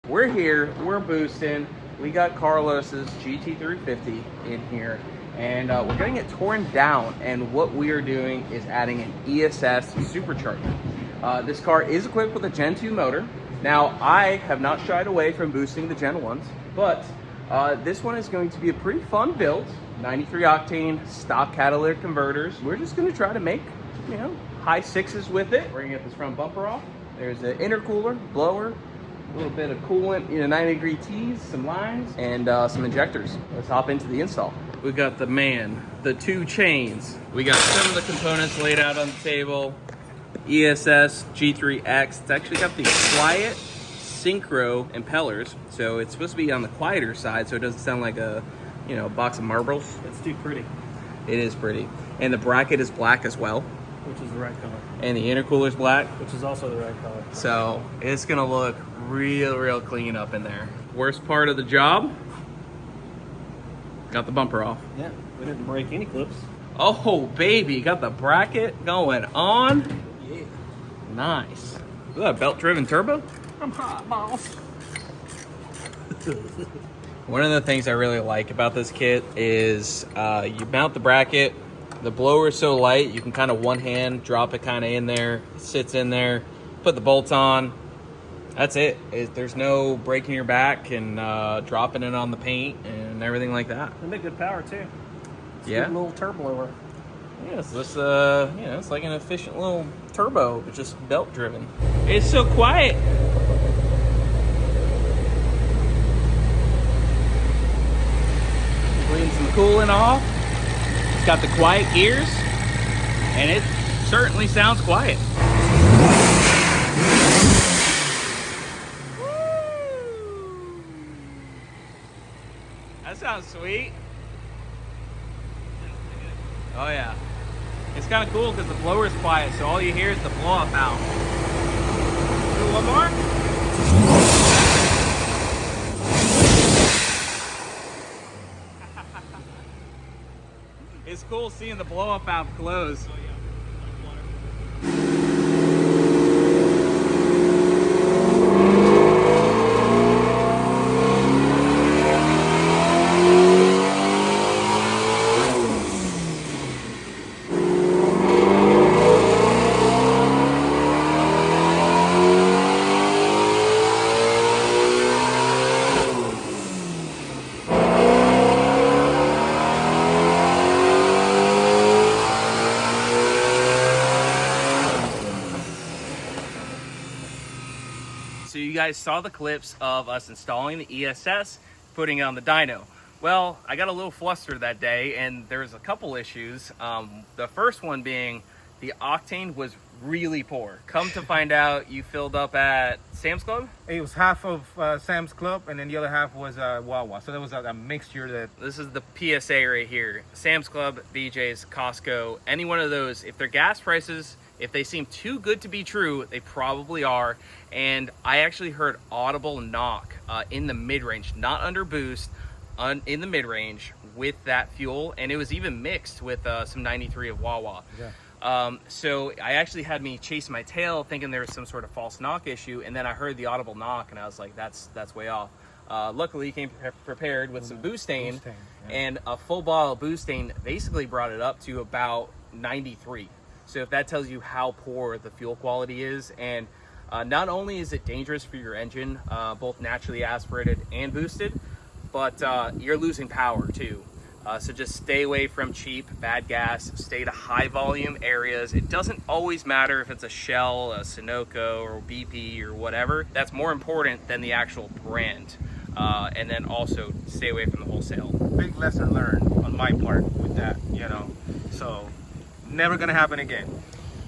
We're here, we're boosting. We got Carlos's GT350 in here, and we're getting it torn down. And what we are doing is adding an ESS Supercharger. This car is equipped with a Gen 2 motor. Now, I have not shied away from boosting the Gen 1s, but this one is going to be a pretty fun build. 93 octane stock catalytic converters. We're just going to try to make, you know, high sixes with it. We're going to get this front bumper off. There's the intercooler, blower, a little bit of coolant, 90-degree T's, some lines, and some injectors. Let's hop into the install. We got the the 2 chains. We got some of the components laid out on the table. ESS G3X. It's actually got the quiet synchro impellers, so it's supposed to be on the quieter side, so it doesn't sound like a, box of marbles. It's too pretty. It is pretty. And the bracket is black as well. Which is the right color. And the intercooler's black. Which is also the right color. So it's gonna look real clean up in there. Worst part of the job, got the bumper off. Yeah, we didn't break any clips. Oh baby, got the bracket going on. Yeah. Nice. Is that a belt-driven turbo? I'm hot, boss. One of the things I really like about this kit is you mount the bracket. The blower is so light, you can kind of one hand drop it kind of in there. It sits in there, put the bolts on. That's it. There's no breaking your back and dropping it on the paint and everything like that. They make good power too. It's Yeah. a little turbo blower. Yeah, so this, it's like an efficient little turbo, but just belt driven. It's so quiet. Clean some coolant off. It's got the quiet gears, and it certainly sounds quiet. Woo! That sounds sweet. Oh yeah. It's kind of cool because the blower is quiet, so all you hear is the blow-up valve. Do one more. It's cool seeing the blow-up valve close. Oh, yeah. So you guys saw the clips of us installing the ESS, putting it on the dyno. Well, I got a little flustered that day and there was a couple issues. The first one being the octane was really poor. Come to find out, you filled up at Sam's Club? It was half of Sam's Club and then the other half was Wawa. So there was a mixture that... This is the PSA right here. Sam's Club, BJ's, Costco, any one of those, if their gas prices, if they seem too good to be true, they probably are. And I actually heard audible knock in the mid-range, not under boost, in the mid-range with that fuel. And it was even mixed with some 93 of Wawa. Yeah. So I actually had me chase my tail thinking there was some sort of false knock issue. And then I heard the audible knock and I was like, that's way off. Luckily, he came prepared with some Boostane, yeah. And a full bottle of Boostane basically brought it up to about 93. So if that tells you how poor the fuel quality is, and not only is it dangerous for your engine, both naturally aspirated and boosted, but you're losing power too. So just stay away from cheap, bad gas, stay to high volume areas. It doesn't always matter if it's a Shell, a Sunoco, or BP or whatever. That's more important than the actual brand. And then also stay away from the wholesale. Big lesson learned on my part with that, So never gonna happen again.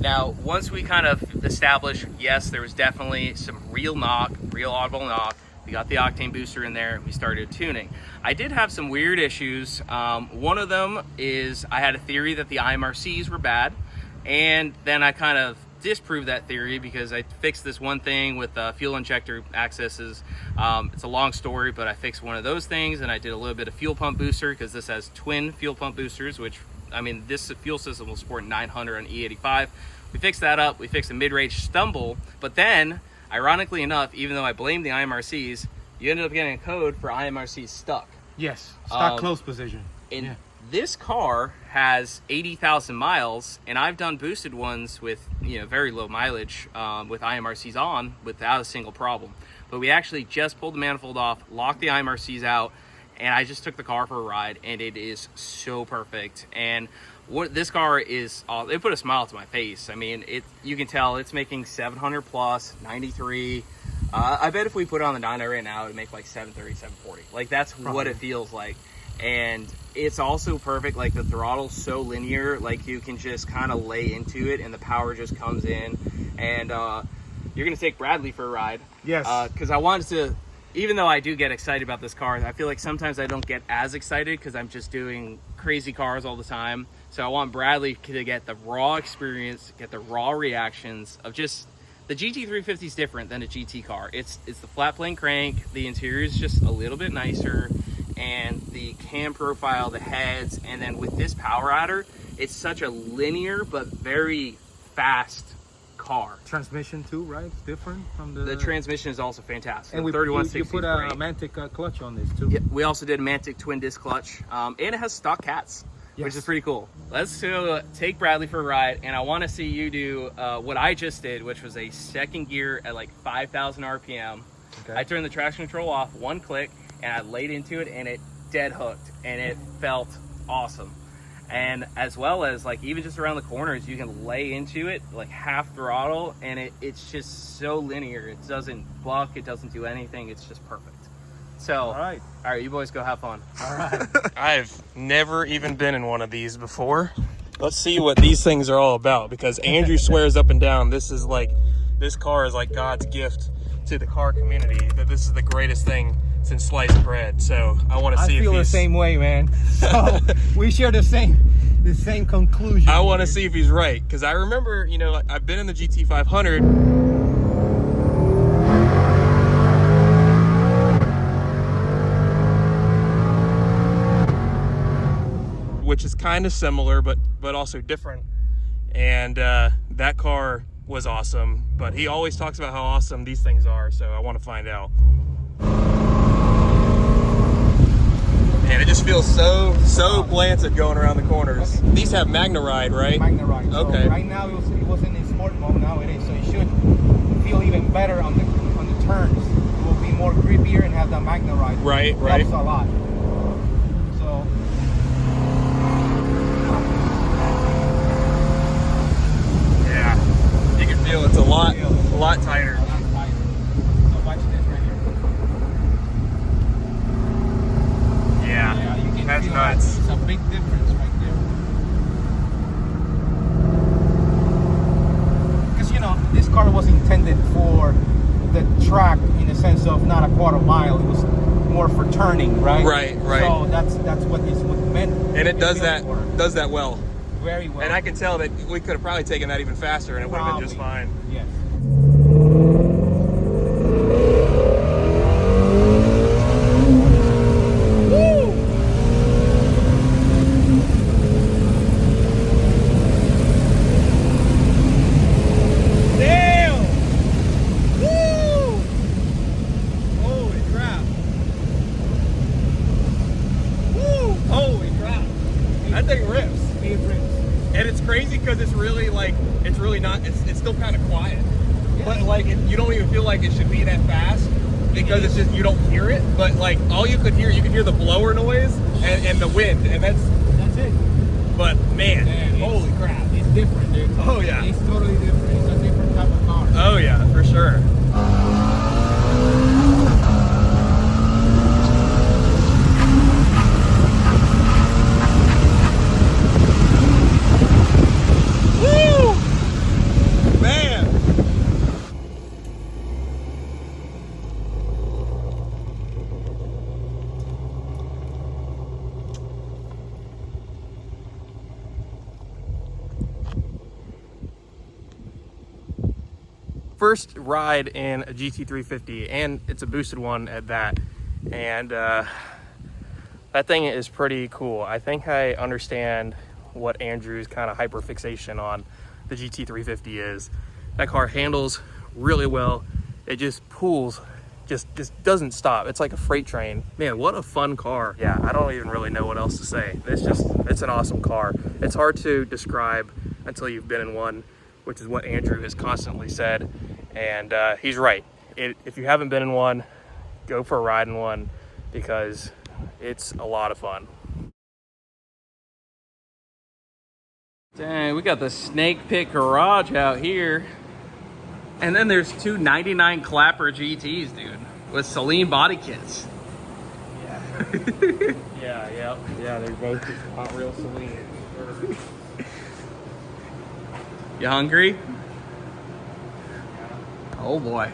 Now, once we kind of established, yes, there was definitely some real audible knock. We got the octane booster in there, we started tuning. I did have some weird issues. One of them is I had a theory that the IMRCs were bad, and then I kind of disproved that theory because I fixed this one thing with fuel injector accesses. It's a long story, but I fixed one of those things, and I did a little bit of fuel pump booster because this has twin fuel pump boosters, which, I mean, this fuel system will support 900 on E85. We fixed that up. We fixed a mid-range stumble, but then ironically enough, even though I blame the IMRCs, you ended up getting a code for IMRC stuck. Yes, stock close position. And this car has 80,000 miles, and I've done boosted ones with, you know, very low mileage with IMRCs on without a single problem. But we actually just pulled the manifold off, locked the IMRCs out, and I just took the car for a ride, and it is so perfect. And what this car is, it put a smile to my face. I mean, you can tell it's making 700 plus, 93. I bet if we put it on the dyno right now, it'd make like 730, 740. Like, that's probably what it feels like. And it's also perfect. Like, the throttle's so linear, like you can just kind of lay into it and the power just comes in. And you're gonna take Bradley for a ride. Yes. Because I wanted to, even though I do get excited about this car, I feel like sometimes I don't get as excited because I'm just doing crazy cars all the time. So I want Bradley to get the raw experience, get the raw reactions of just, the GT350 is different than a GT car. It's the flat plane crank, the interior is just a little bit nicer, and the cam profile, the heads, and then with this power adder, it's such a linear but very fast car. Transmission too, right? It's different from the transmission is also fantastic. And you put a Mantic clutch on this too. Yeah, we also did a Mantic twin disc clutch, and it has stock cats, which is pretty cool. Let's go take Bradley for a ride, and I want to see you do what I just did, which was a second gear at like 5,000 RPM. Okay. I turned the traction control off, one click, and I laid into it, and it dead hooked, and it felt awesome. And as well as, like, even just around the corners, you can lay into it like half throttle, and it's just so linear. It doesn't buck, it doesn't do anything. It's just perfect. So, all right, you boys go have fun. All right. I've never even been in one of these before. Let's see what these things are all about, because Andrew swears up and down this car is like God's gift to the car community, that this is the greatest thing since sliced bread. So I want to see if I feel the same way, man. So we share the same conclusion. I want to see if he's right, because I remember, you know, I've been in the GT500. Which is kind of similar, but also different. And that car was awesome, but he always talks about how awesome these things are, so I want to find out. And it just feels so planted going around the corners. Okay. These have MagnaRide, right? MagnaRide. Okay. So right now it was in sport mode. Now it is, so it should feel even better on the turns. It will be more grippier and have the MagnaRide. Right. Helps a lot. So. Yeah, you can feel it's a lot tighter. A lot tighter. So watch this right here. Yeah, you can that's feel nuts. It's a big difference right there. Because, you know, this car was intended for the track in the sense of not a quarter mile. It was more for turning, right? Right. So that's what this was meant. And it does that well. Very well. And I can tell that we could have probably taken that even faster, and it would have been just fine. Yes. It's still kind of quiet, but like you don't even feel like it should be that fast, because it's just, you don't hear it, but like all you could hear the blower noise and the wind, and that's it. But man, holy crap, it's different, dude. Oh yeah, it's totally different. It's a different type of car. Oh yeah, for sure. First ride in a GT350, and it's a boosted one at that, and that thing is pretty cool. I think I understand what Andrew's kind of hyperfixation on the GT350 is. That car handles really well. it just pulls, just doesn't stop. It's like a freight train. Man, what a fun car. Yeah, I don't even really know what else to say. It's an awesome car. It's hard to describe until you've been in one, which is what Andrew has constantly said. And he's right. If you haven't been in one, go for a ride in one, because it's a lot of fun. Dang, we got the Snake Pit Garage out here. And then there's two 99 Clapper GTs, dude, with Saleen body kits. Yeah, they're both not real Saleen. You hungry? Oh boy.